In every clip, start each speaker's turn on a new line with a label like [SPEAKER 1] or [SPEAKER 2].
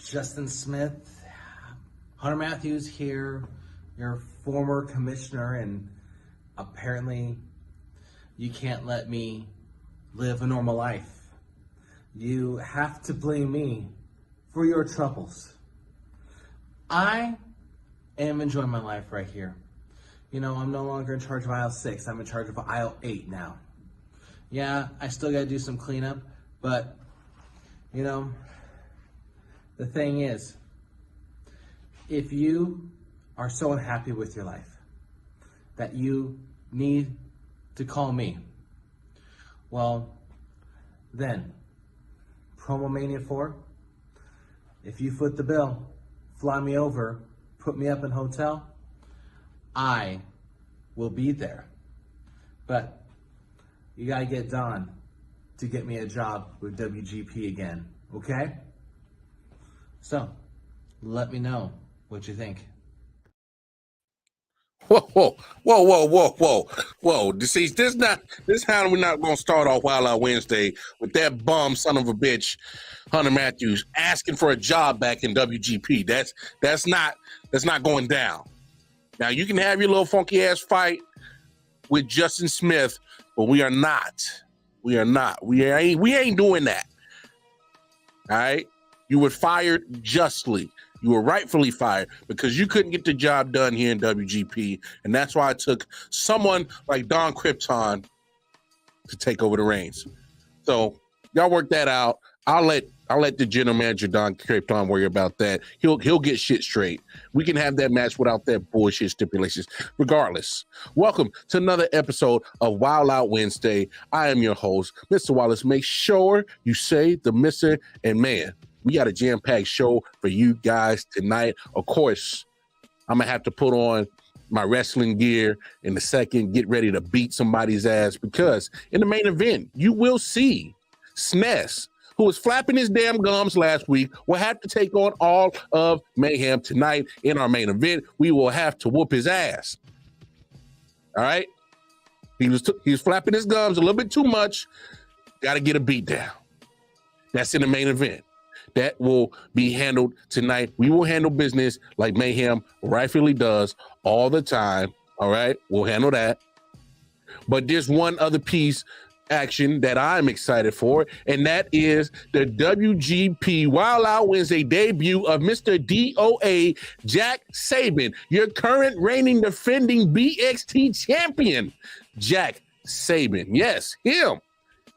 [SPEAKER 1] Justin Smith, Hunter Matthews here, your former commissioner, and apparently you can't let me live a normal life. You have to blame me for your troubles. I am enjoying my life right here. You know, I'm no longer in charge of aisle 6, I'm in charge of aisle 8 now. Yeah, I still gotta do some cleanup, but, you know, the thing is, if you are so unhappy with your life that you need to call me, well, then, Promo Mania 4, if you foot the bill, fly me over, put me up in hotel, I will be there. But you gotta get Don to get me a job with WGP again, okay? So, let me know what you think.
[SPEAKER 2] Whoa. See, this how we're not gonna start off Wild Out Wednesday with that bum son of a bitch, Hunter Matthews, asking for a job back in WGP. That's not going down. Now you can have your little funky ass fight with Justin Smith, but we are not. We ain't doing that. All right? You were fired justly. You were rightfully fired because you couldn't get the job done here in WGP, and that's why I took someone like Don Krypton to take over the reins. So y'all work that out. I'll let the general manager Don Krypton worry about that. He'll get shit straight. We can have that match without that bullshit stipulations. Regardless, welcome to another episode of Wild Out Wednesday. I am your host, Mr. Wallace. Make sure you say the Mr. and man. We got a jam-packed show for you guys tonight. Of course, I'm going to have to put on my wrestling gear in a second, get ready to beat somebody's ass, because in the main event, you will see SNES, who was flapping his damn gums last week, will have to take on all of Mayhem tonight in our main event. We will have to whoop his ass. All right? He was flapping his gums a little bit too much. Got to get a beat down. That's in the main event. That will be handled tonight. We will handle business like Mayhem rightfully does all the time. All right, we'll handle that. But there's one other piece action that I'm excited for, and that is the WGP Wild Out Wednesday debut of Mr. DOA Jack Sabin, your current reigning defending BXT champion, Jack Sabin. Yes, him.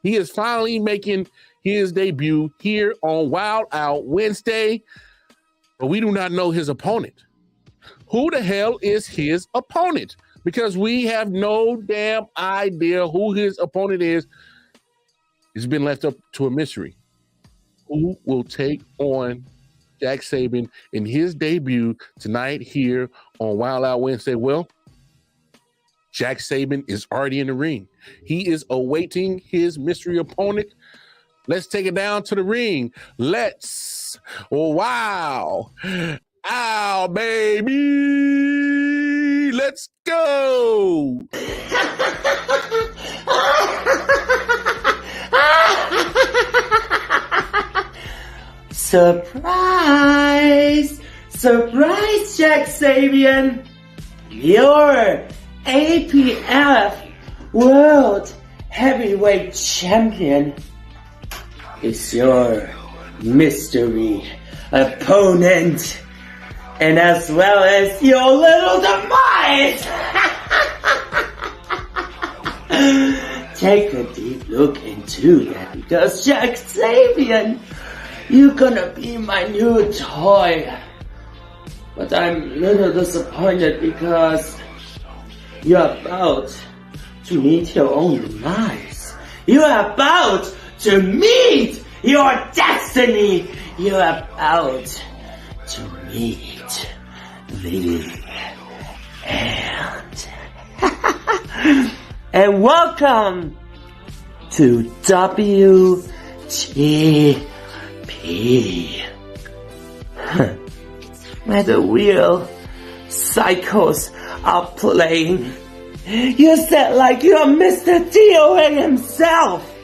[SPEAKER 2] He is finally making his debut here on Wild Out Wednesday, but we do not know his opponent. Who the hell is his opponent? Because we have no damn idea who his opponent is. It's been left up to a mystery. Who will take on Jack Sabin in his debut tonight here on Wild Out Wednesday? Well, Jack Sabin is already in the ring. He is awaiting his mystery opponent. Let's take it down to the ring. Wow. Ow, baby. Let's go.
[SPEAKER 3] Surprise. Surprise, Jack Sabin. Your APF World Heavyweight Champion is your mystery opponent, and as well as your little demise. Take a deep look into that, because Jack Sabin, you're gonna be my new toy. But I'm a little disappointed because you're about to meet your own demise. You're about to meet your destiny. You're about to meet the end. And welcome to WGP, where the real cycles are playing. You said like you're Mr. DOA himself.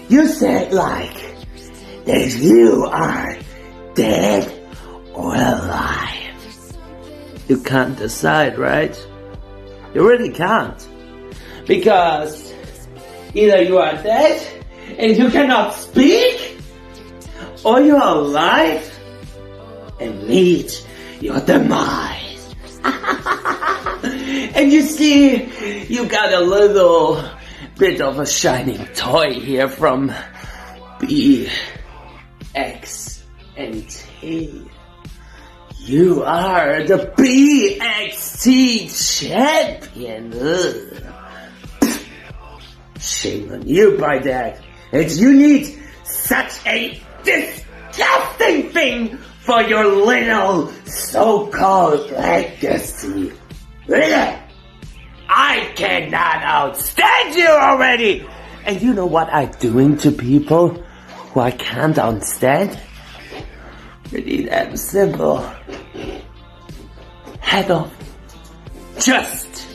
[SPEAKER 3] You said like that you are dead You can't decide, right? You really can't. Because either you are dead and you cannot speak, or you are alive and meet your demise. And you see, you got a little bit of a shining toy here from B, X, and T. You are the BXT champion. Shame on you, by that. And you need such a disgusting thing for your little so-called legacy. Really? I cannot outstand you already! And you know what I'm doing to people who I can't understand? Pretty damn simple. Head off. Just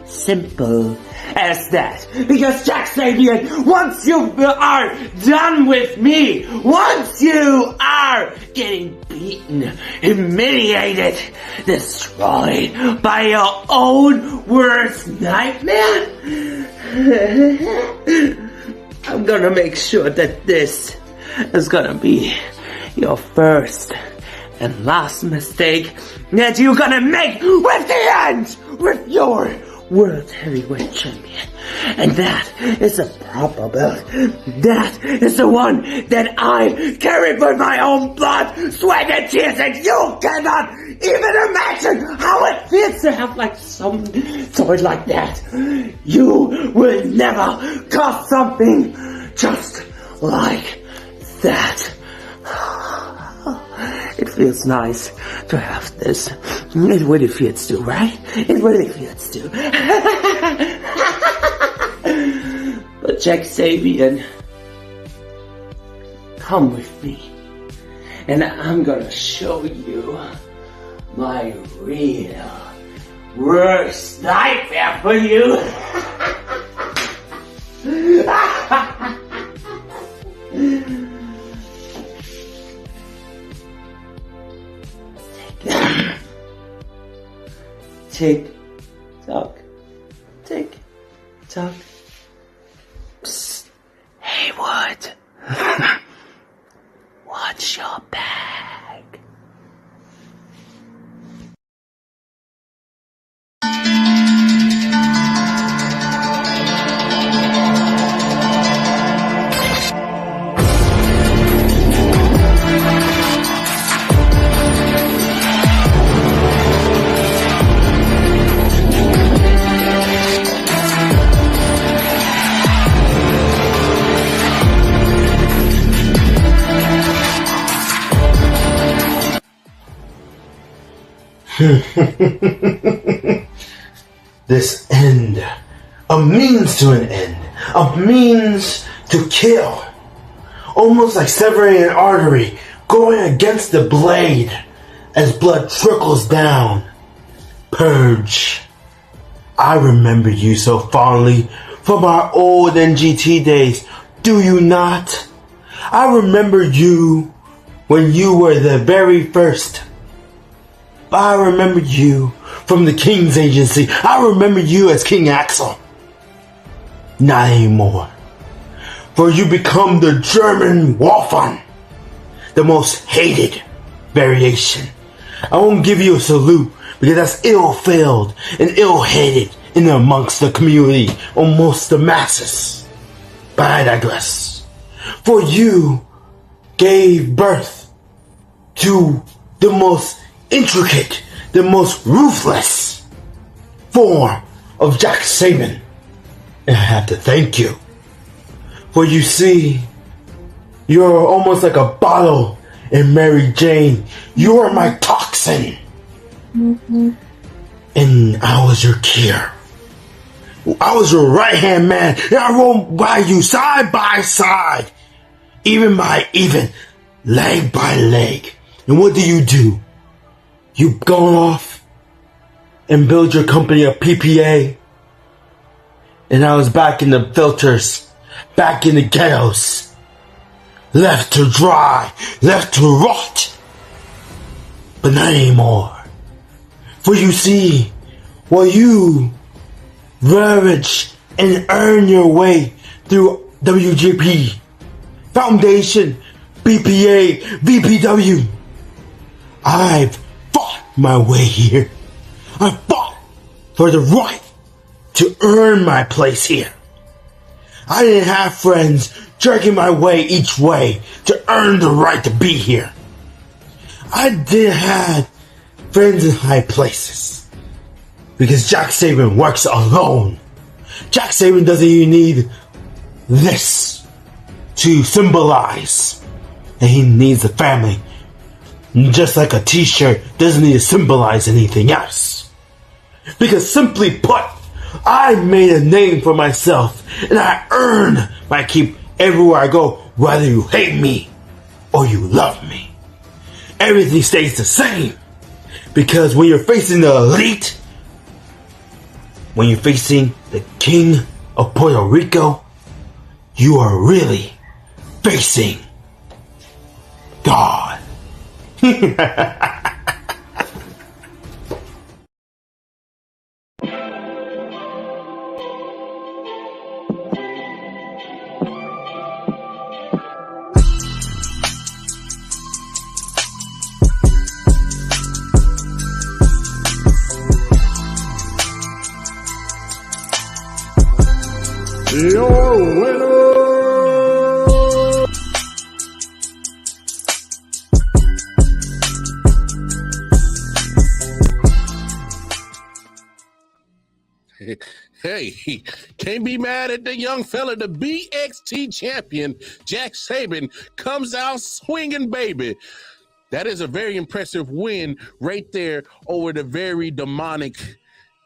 [SPEAKER 3] simple as that. Because Jack Sabin, once you are done with me, once you are getting beaten, humiliated, destroyed by your own worst nightmare, I'm gonna make sure that this is gonna be your first and last mistake that you're gonna make with the end, with your World Heavyweight Champion. And that is a proper belt. That is the one that I carry with my own blood, sweat and tears, and you cannot even imagine how it feels to have like some toy like that. You will never cause something just like that. It feels nice to have this. It really feels too, right? It really feels too. But Jack Sabin, come with me. And I'm gonna show you my real worst nightmare for you. Tick tock, tick tock. Psst. Hey, what? Watch your bag.
[SPEAKER 4] This end, a means to an end, a means to kill, almost like severing an artery, going against the blade as blood trickles down. Purge. I remember you so fondly from our old NGT days, do you not? I remember you when you were the very first. I remember you from the King's Agency. I remember you as King Axel. Not anymore. For you become the German Wolfon, the most hated variation. I won't give you a salute because that's ill-failed and ill-hated in amongst the community, almost the masses. But I digress. For you gave birth to the most intricate, the most ruthless form of Jack Sabin. And I have to thank you. For you see, you're almost like a bottle in Mary Jane. You are my toxin. And I was your cure. I was your right-hand man. And I rode by you side by side. Even by even. Leg by leg. And what do? You go off and build your company of PPA. And I was back in the filters, back in the ghettos, left to dry, left to rot. But not anymore. For you see, while you ravage and earn your way through WGP, Foundation, BPA, VPW, I've fought my way here. I fought for the right to earn my place here. I didn't have friends jerking my way each way to earn the right to be here. I didn't have friends in high places because Jack Sabin works alone. Jack Sabin doesn't even need this to symbolize that he needs a family. Just like a t-shirt doesn't need to symbolize anything else. Because simply put, I made a name for myself and I earn my keep everywhere I go, whether you hate me or you love me. Everything stays the same. Because when you're facing the elite, when you're facing the king of Puerto Rico, you are really facing God.
[SPEAKER 2] Your winner. Hey, can't be mad at the young fella. The BXT champion, Jack Sabin, comes out swinging, baby. That is a very impressive win right there over the very demonic,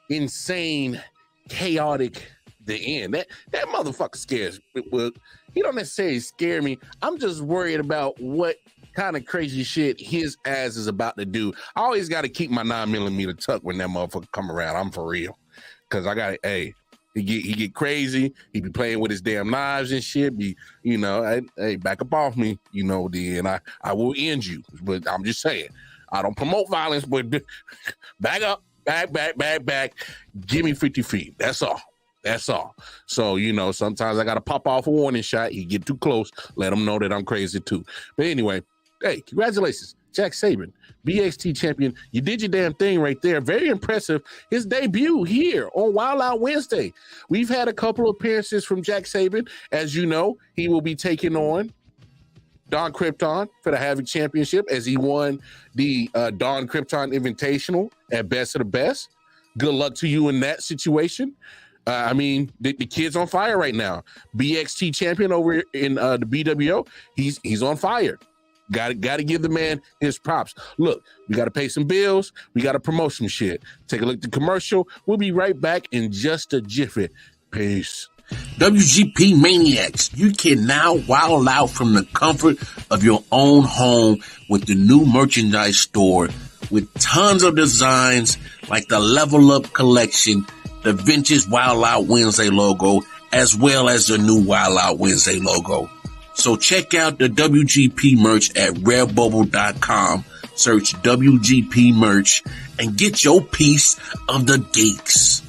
[SPEAKER 2] insane, chaotic The End. That motherfucker scares me. Well, he don't necessarily scare me. I'm just worried about what kind of crazy shit his ass is about to do. I always got to keep my 9mm tucked when that motherfucker come around. I'm for real. Cause I got he get crazy. He be playing with his damn knives and shit. Be, hey, back up off me, then I will end you. But I'm just saying, I don't promote violence, but back up, back. Give me 50 feet. That's all. So, sometimes I got to pop off a warning shot. He get too close, let him know that I'm crazy too. But anyway, hey, congratulations, Jack Sabin, BXT champion. You did your damn thing right there. Very impressive. His debut here on Wild Out Wednesday. We've had a couple of appearances from Jack Sabin. As you know, he will be taking on Don Krypton for the Havoc Championship as he won the Don Krypton Invitational at Best of the Best. Good luck to you in that situation. The kid's on fire right now. BXT champion over in the BWO. He's on fire. Got to give the man his props. Look, we got to pay some bills. We got to promote some shit. Take a look at the commercial. We'll be right back in just a jiffy. Peace.
[SPEAKER 5] WGP Maniacs, you can now wild out from the comfort of your own home with the new merchandise store with tons of designs like the Level Up collection, the vintage Wild Out Wednesday logo, as well as the new Wild Out Wednesday logo. So check out the WGP merch at redbubble.com. Search WGP merch and get your piece of the geeks.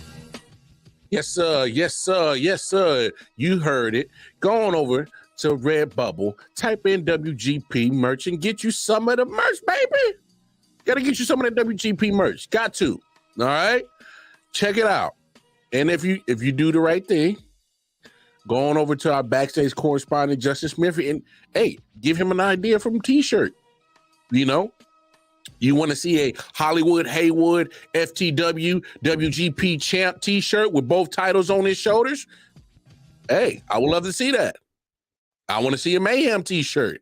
[SPEAKER 2] Yes, sir. You heard it. Go on over to Redbubble, type in WGP merch and get you some of the merch, baby. Gotta get you some of that WGP merch. Got to. All right? Check it out. And if you do the right thing, go on over to our backstage correspondent, Justin Smith, and hey, give him an idea from a t-shirt. You want to see a Hollywood Haywood FTW WGP champ t-shirt with both titles on his shoulders? Hey, I would love to see that. I want to see a Mayhem t-shirt.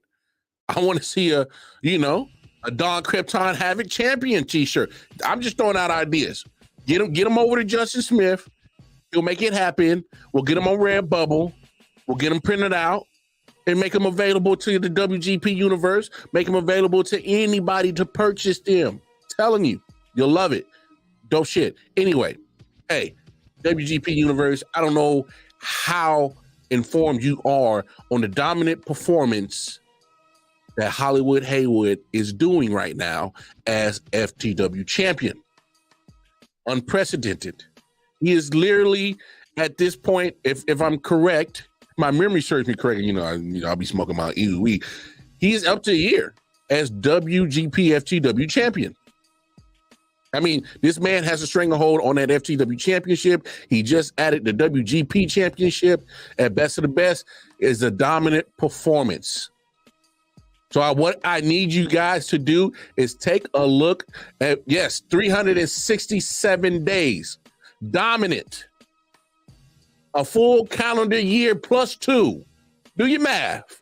[SPEAKER 2] I want to see a Don Krypton Havoc champion t-shirt. I'm just throwing out ideas. Get him over to Justin Smith. He'll make it happen. We'll get them on Redbubble. We'll get them printed out and make them available to the WGP universe. Make them available to anybody to purchase them. Telling you, you'll love it. Dope shit. Anyway, hey, WGP universe, I don't know how informed you are on the dominant performance that Hollywood Haywood is doing right now as FTW champion. unprecedented. He is literally at this point, if I'm correct, my memory serves me correct. I'll be smoking my EWE. He is up to a year as WGP FTW champion. I mean, this man has a stranglehold on that FTW championship. He just added the WGP championship. At Best of the Best is a dominant performance. So what I need you guys to do is take a look at, 367 days. Dominant. A full calendar year plus 2. Do your math.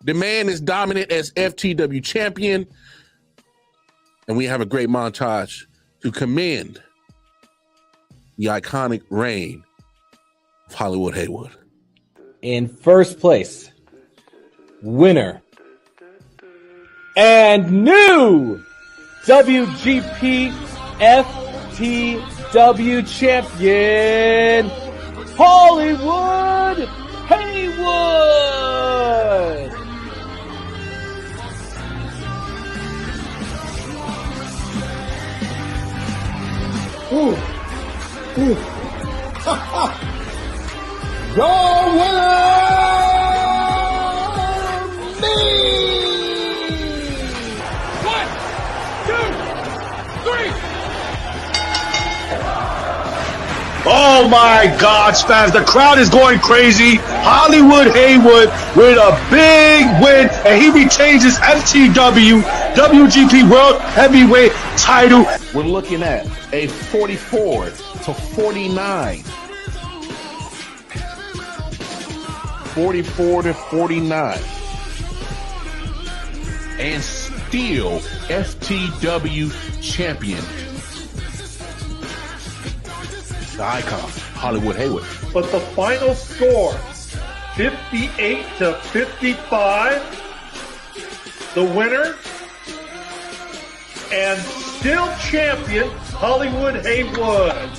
[SPEAKER 2] The man is dominant as FTW champion. And we have a great montage to commend the iconic reign of Hollywood Haywood.
[SPEAKER 6] In first place, winner and new WGP FTW champion, Hollywood Haywood.
[SPEAKER 7] Ooh. Ooh. Your winner, me! 1, 2, 3. Oh my God, Spaz, the crowd is going crazy. Hollywood Haywood with a big win, and he retains his FTW WGP World Heavyweight title.
[SPEAKER 5] We're looking at a 44 to 49. 44 to 49. And still FTW champion. The icon, Hollywood Haywood.
[SPEAKER 8] But the final score, 58 to 55. The winner and still champion, Hollywood Haywood.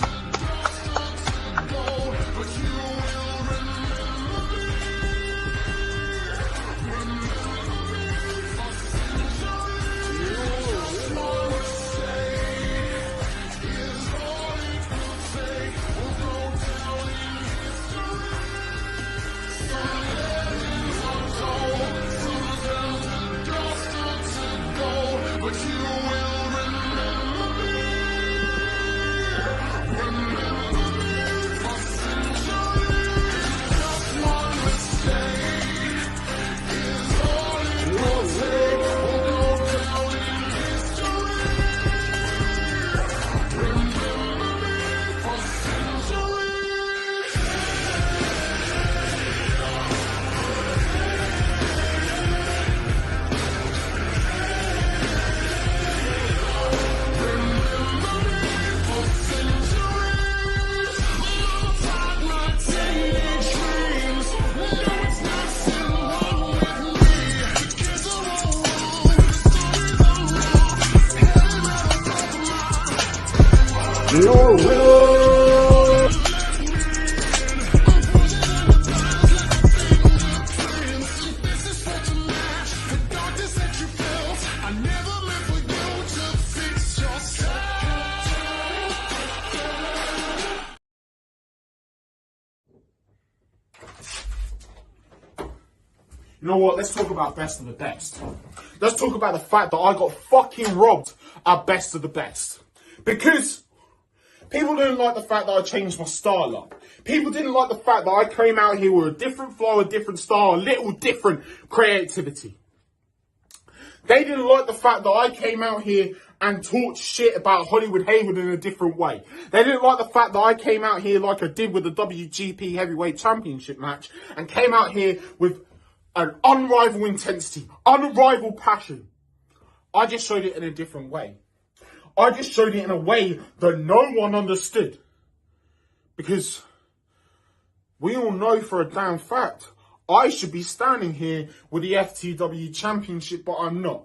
[SPEAKER 8] Your winner.
[SPEAKER 7] You know what? Let's talk about Best of the Best. Let's talk about the fact that I got fucking robbed at Best of the Best. Because people didn't like the fact that I changed my style up. People didn't like the fact that I came out here with a different flow, a different style, a little different creativity. They didn't like the fact that I came out here and talked shit about Hollywood Haywood in a different way. They didn't like the fact that I came out here like I did with the WGP Heavyweight Championship match and came out here with an unrivaled intensity, unrivaled passion. I just showed it in a different way. I just showed it in a way that no one understood. Because we all know for a damn fact, I should be standing here with the FTW Championship, but I'm not.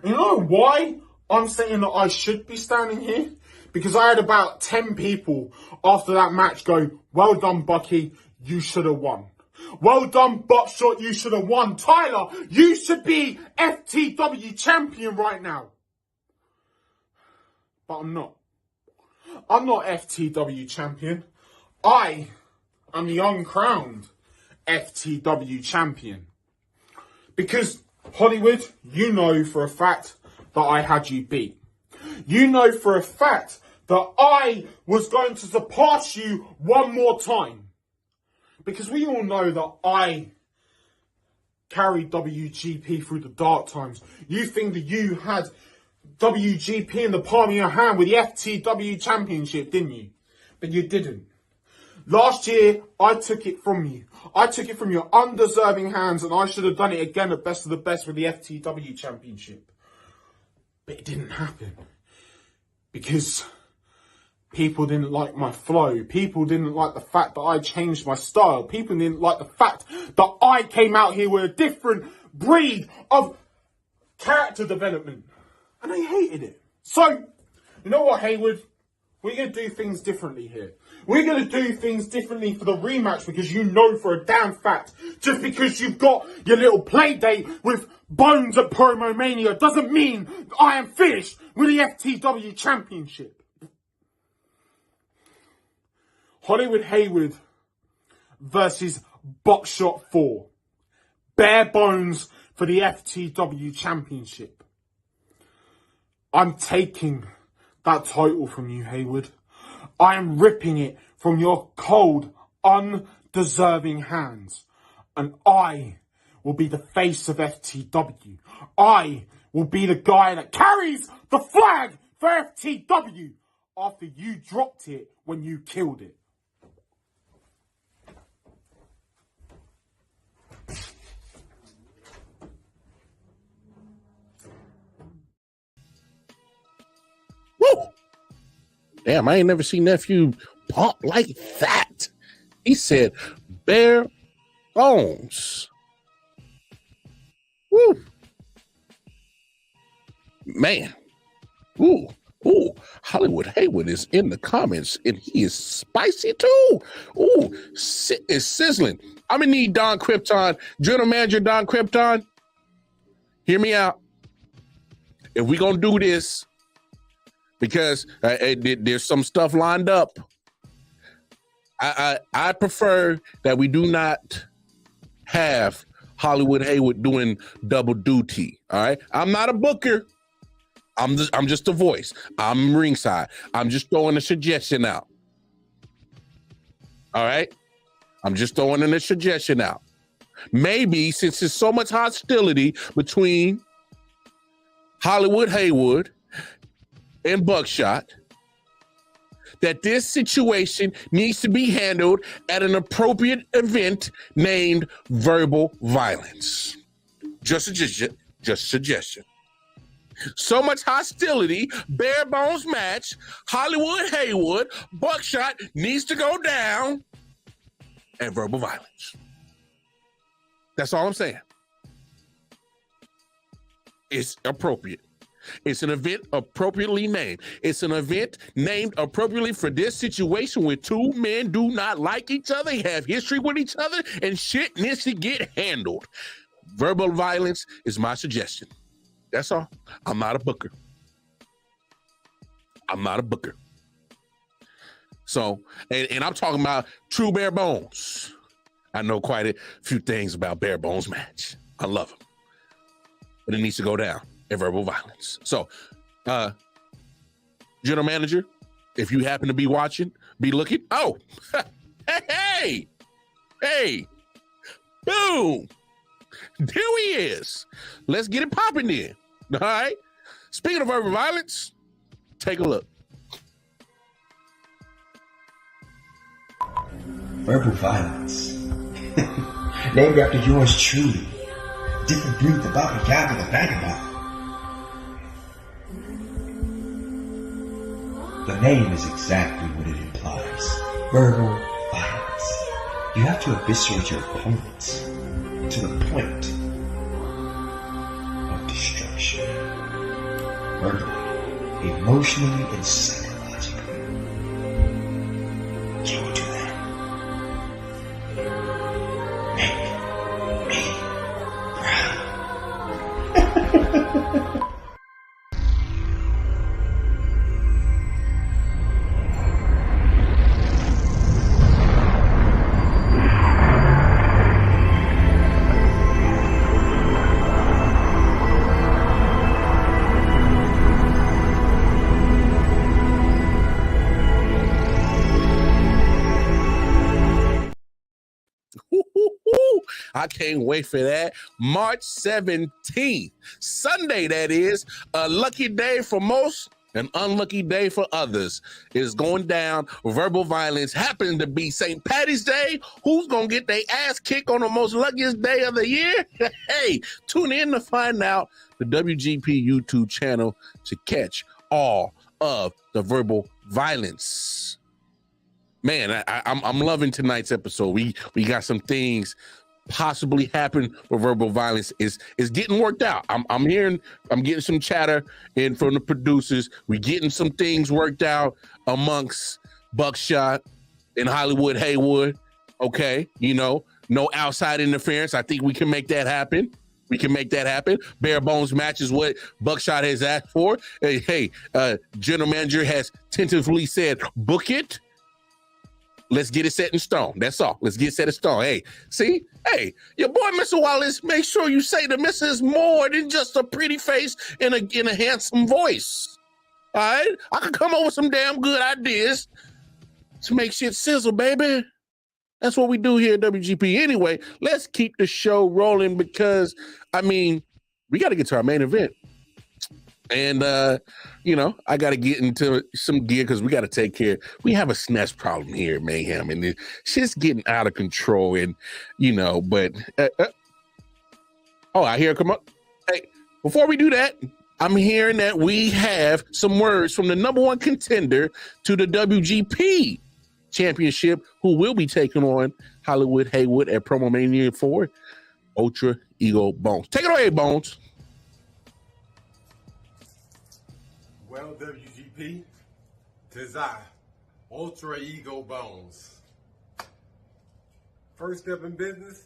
[SPEAKER 7] And you know why I'm saying that I should be standing here? Because I had about 10 people after that match go, well done, Bucky, you should have won. Well done, Buckshot, you should have won. Tyler, you should be FTW champion right now. But I'm not. I'm not FTW champion. I am the uncrowned FTW champion. Because, Hollywood, you know for a fact that I had you beat. You know for a fact that I was going to surpass you one more time. Because we all know that I carried WGP through the dark times. You think that you had WGP in the palm of your hand with the FTW championship, didn't you? But you didn't. Last year, I took it from you. I took it from your undeserving hands, and I should have done it again at Best of the Best with the FTW championship. But it didn't happen. Because people didn't like my flow. People didn't like the fact that I changed my style. People didn't like the fact that I came out here with a different breed of character development. And I hated it. So, you know what, Haywood? We're going to do things differently here. We're going to do things differently for the rematch, because you know for a damn fact, just because you've got your little play date with Bones at Promo Mania doesn't mean I am finished with the FTW Championship. Hollywood Haywood versus Buckshot 4. Bare bones for the FTW Championship. I'm taking that title from you, Haywood. I am ripping it from your cold, undeserving hands. And I will be the face of FTW. I will be the guy that carries the flag for FTW after you dropped it when you killed it.
[SPEAKER 2] Woo! Damn, I ain't never seen nephew pump like that. He said, bare bones. Woo! Man. Ooh. Ooh. Hollywood Haywood is in the comments, and he is spicy too. Ooh. It's sizzling. I'm going to need Don Krypton, General Manager Don Krypton. Hear me out. If we going to do this, because there's some stuff lined up, I prefer that we do not have Hollywood Haywood doing double duty. All right, I'm not a booker. I'm just a voice. I'm ringside. I'm just throwing a suggestion out. All right, I'm just throwing a suggestion out. Maybe since there's so much hostility between Hollywood Haywood and Buckshot, that this situation needs to be handled at an appropriate event named verbal violence. Just a suggestion. So much hostility, bare bones match, Hollywood Haywood, Buckshot needs to go down at verbal violence. That's all I'm saying. It's appropriate. It's an event appropriately named. It's an event named appropriately for this situation where two men do not like each other, have history with each other, and shit needs to get handled. Verbal violence is my suggestion. That's all. I'm not a booker. I'm not a booker. So, and I'm talking about true bare bones. I know quite a few things about bare bones match. I love them. But it needs to go down. And verbal violence. So, General Manager, if you happen to be watching, be looking. Oh, hey, boom. There he is. Let's get it popping then. All right. Speaking of verbal violence, take a look.
[SPEAKER 9] Verbal violence. Named after yours truly. Different breed, the Baba Yaga, the vagabond. The name is exactly what it implies. Verbal violence. You have to eviscerate your opponents to the point of destruction. Verbally, emotionally, and psychologically. Can you do that? Make me proud.
[SPEAKER 2] I can't wait for that. March 17th, Sunday, that is. A lucky day for most, an unlucky day for others. Is going down. Verbal violence happens to be St. Patty's Day. Who's going to get their ass kicked on the most luckiest day of the year? Hey, tune in to find out. The WGP YouTube channel to catch all of the verbal violence. Man, I'm loving tonight's episode. We got some things possibly happen with verbal violence. Is getting worked out. I'm getting some chatter in from the producers. We getting some things worked out amongst Buckshot and Hollywood Haywood. Okay, no outside interference. I think we can make that happen. Bare bones match is what Buckshot has asked for. Hey, General Manager has tentatively said, book it. Let's get it set in stone. That's all. Let's get it set in stone. Hey, see? Hey, your boy, Mr. Wallace, make sure you say the missus more than just a pretty face and a handsome voice. All right? I can come up with some damn good ideas to make shit sizzle, baby. That's what we do here at WGP. Anyway, let's keep the show rolling because, we got to get to our main event. And, I got to get into some gear because we got to take care. We have a SNES problem here at Mayhem, and it's just getting out of control. And, but, I hear it come up. Hey, before we do that, I'm hearing that we have some words from the number one contender to the WGP Championship, who will be taking on Hollywood Haywood at Promo Mania 4, Ultra Ego Bones. Take it away, Bones.
[SPEAKER 10] Well, WGP, 'tis I, Ultra Ego Bones. First step in business,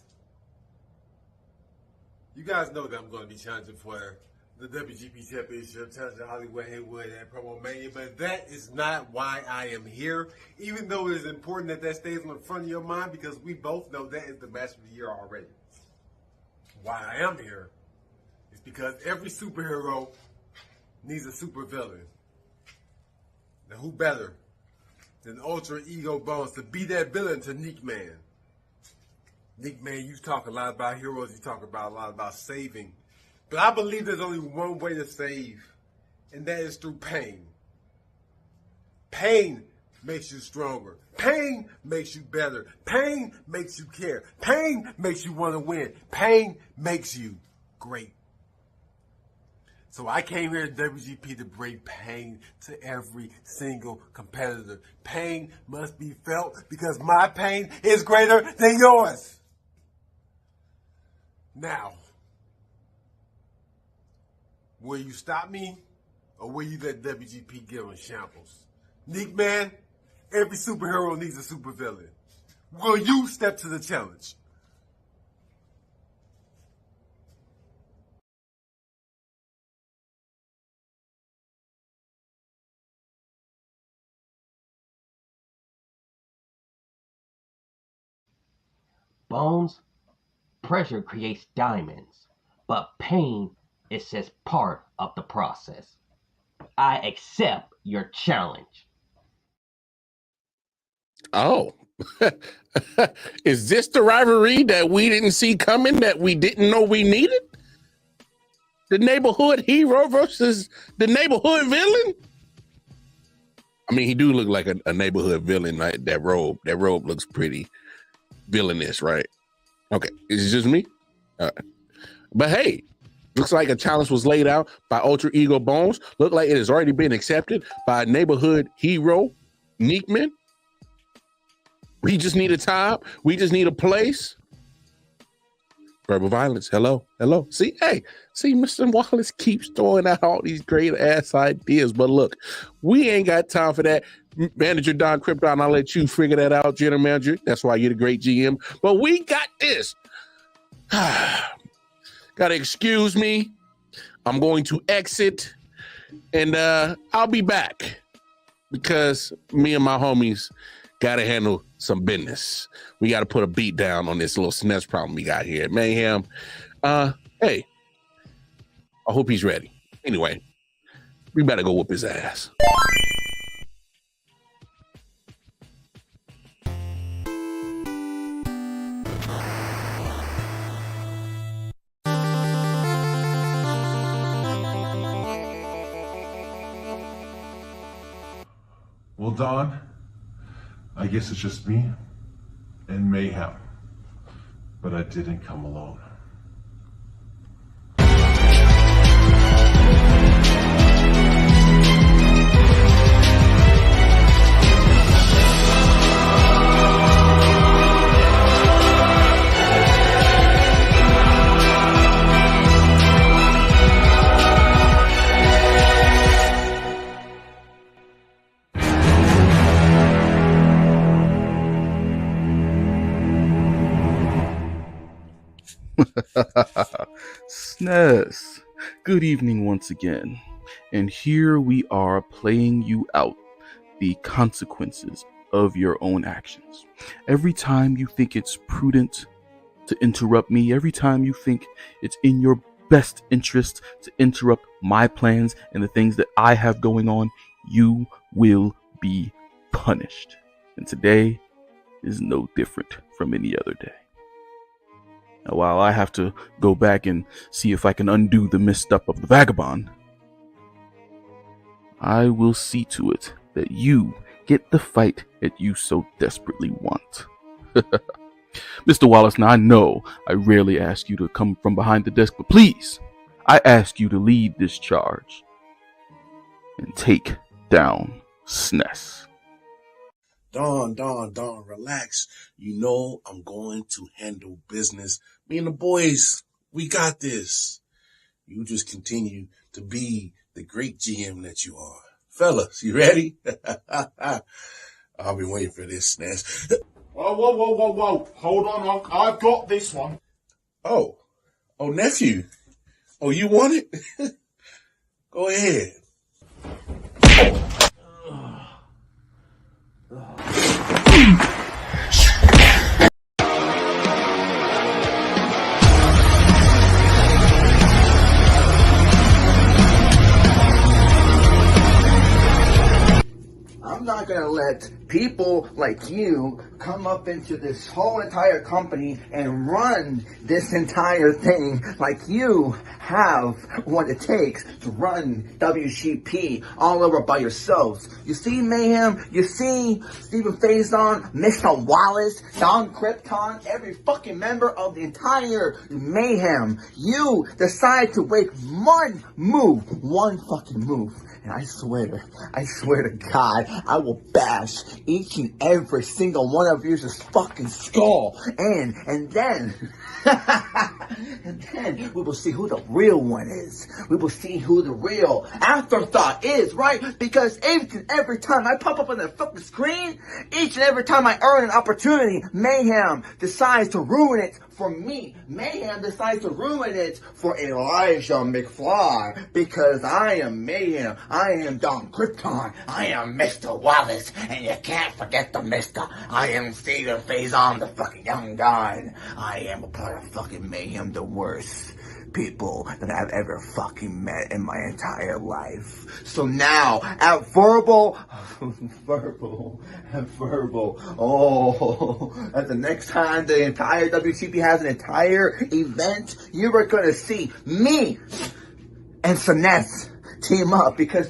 [SPEAKER 10] you guys know that I'm going to be challenging for the WGP Championship, challenging Hollywood Haywood at Promo Mania, but that is not why I am here, even though it is important that that stays on the front of your mind because we both know that is the match of the year already. Why I am here is because every superhero needs a supervillain. Now who better than Ultra Ego Bones to be that villain to Nick Man? Nick Man, you talk a lot about heroes, you talk about a lot about saving. But I believe there's only one way to save, and that is through pain. Pain makes you stronger. Pain makes you better. Pain makes you care. Pain makes you want to win. Pain makes you great. So I came here to WGP to bring pain to every single competitor. Pain must be felt because my pain is greater than yours. Now, will you stop me, or will you let WGP get on shambles? Nick Man, every superhero needs a supervillain. Will you step to the challenge?
[SPEAKER 3] Bones, pressure creates diamonds, but pain is just part of the process. I accept your challenge.
[SPEAKER 2] Oh, is this the rivalry that we didn't see coming, that we didn't know we needed? The neighborhood hero versus the neighborhood villain? He do look like a neighborhood villain, right? That robe looks pretty villainous, right? Okay, is it just me? All right. But hey, looks like a challenge was laid out by Ultra Ego Bones. Look like it has already been accepted by neighborhood hero Neekman. We just need a time. We just need a place. Verbal violence. Hello. See, Mr. Wallace keeps throwing out all these great ass ideas, but look, we ain't got time for that. Manager Don Krypton, I'll let you figure that out, General Manager. That's why you're the great GM. But we got this. Gotta excuse me. I'm going to exit, and I'll be back because me and my homies gotta handle some business. We gotta put a beat down on this little SNES problem we got here at Mayhem. Hey, I hope he's ready. Anyway, we better go whoop his ass.
[SPEAKER 11] Well, Don, I guess it's just me and Mayhem. But I didn't come alone.
[SPEAKER 12] SNES, good evening once again, and here we are playing you out the consequences of your own actions. Every time you think it's prudent to interrupt me, every time you think it's in your best interest to interrupt my plans and the things that I have going on, you will be punished. And today is no different from any other day. Now, while I have to go back and see if I can undo the misstep of the vagabond, I will see to it that you get the fight that you so desperately want. Mr. Wallace, now I know I rarely ask you to come from behind the desk, but please, I ask you to lead this charge and take down SNES.
[SPEAKER 5] Don, relax. You know I'm going to handle business. Me and the boys, we got this. You just continue to be the great GM that you are. Fellas, you ready? I'll be waiting for this, SNES.
[SPEAKER 7] Whoa. Hold on, I've got this one.
[SPEAKER 5] Oh, nephew. Oh, you want it? Go ahead.
[SPEAKER 13] I'm not gonna let people like you come up into this whole entire company and run this entire thing like you have what it takes to run WGP all over by yourselves. You see Mayhem, you see Stephen Faison, Mr. Wallace, Don Krypton, every fucking member of the entire Mayhem. You decide to make one fucking move. And I swear to God, I will bash each and every single one of yours fucking skull. And then we will see who the real one is. We will see who the real afterthought is, right? Because each and every time I pop up on the fucking screen, each and every time I earn an opportunity, Mayhem decides to ruin it for me. Mayhem decides to ruin it for Elijah McFly, because I am Mayhem. I am Don Krypton. I am Mr. Wallace, and you can't forget the Mr. I am Stephen Faison, the fucking young gun. I am a part of fucking Mayhem, the worst people that I've ever fucking met in my entire life. So now, at verbal, at the next time the entire WGP has an entire event, you are gonna see me and SNES team up, because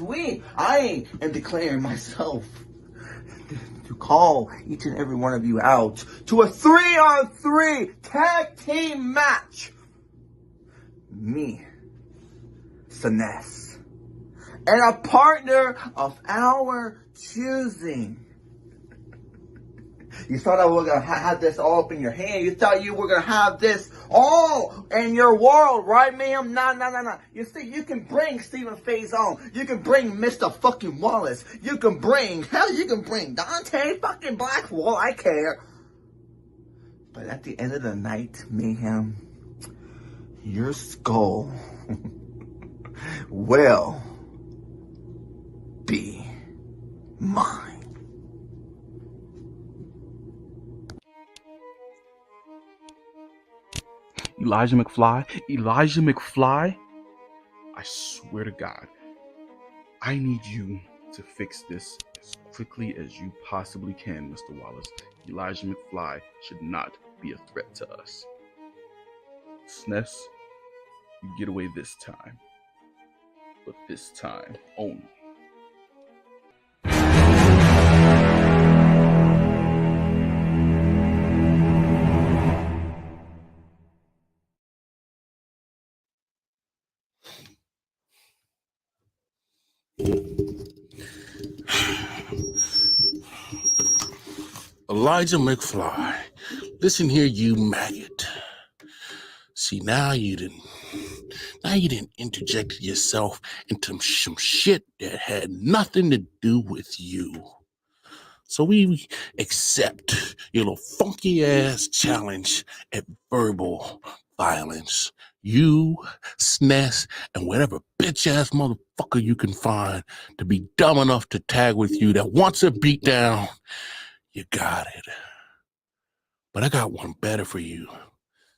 [SPEAKER 13] I am declaring myself to call each and every one of you out to a 3-on-3 tag team match. Me, SNES, and a partner of our choosing. You thought I was going to have this all up in your hand. You thought you were going to have this all in your world, right, ma'am? Nah. You see, you can bring Stephen Faison. You can bring Mr. fucking Wallace. You can bring Dante fucking Blackwall. I care. But at the end of the night, Mayhem, your skull will be mine.
[SPEAKER 12] Elijah McFly, I swear to God, I need you to fix this as quickly as you possibly can, Mr. Wallace. Elijah McFly should not be a threat to us. SNES, you get away this time, but this time only.
[SPEAKER 5] Elijah McFly. Listen here, you maggot. See, now you didn't interject yourself into some shit that had nothing to do with you. So we accept your little funky ass challenge at verbal violence. You, SNES, and whatever bitch ass motherfucker you can find to be dumb enough to tag with you that wants a beat down, you got it. But I got one better for you.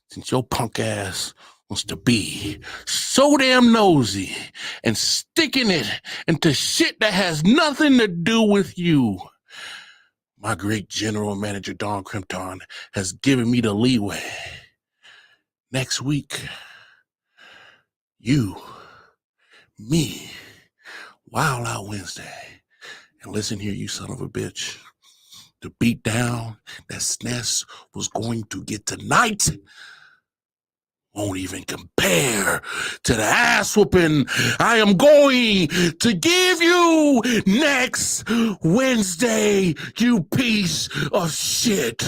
[SPEAKER 5] Since your punk ass wants to be so damn nosy and sticking it into shit that has nothing to do with you, my great General Manager Don Krypton has given me the leeway. Next week, you, me, Wild Out Wednesday, and listen here, you son of a bitch. The beat down that SNES was going to get tonight won't even compare to the ass whooping I am going to give you next Wednesday, you piece of shit.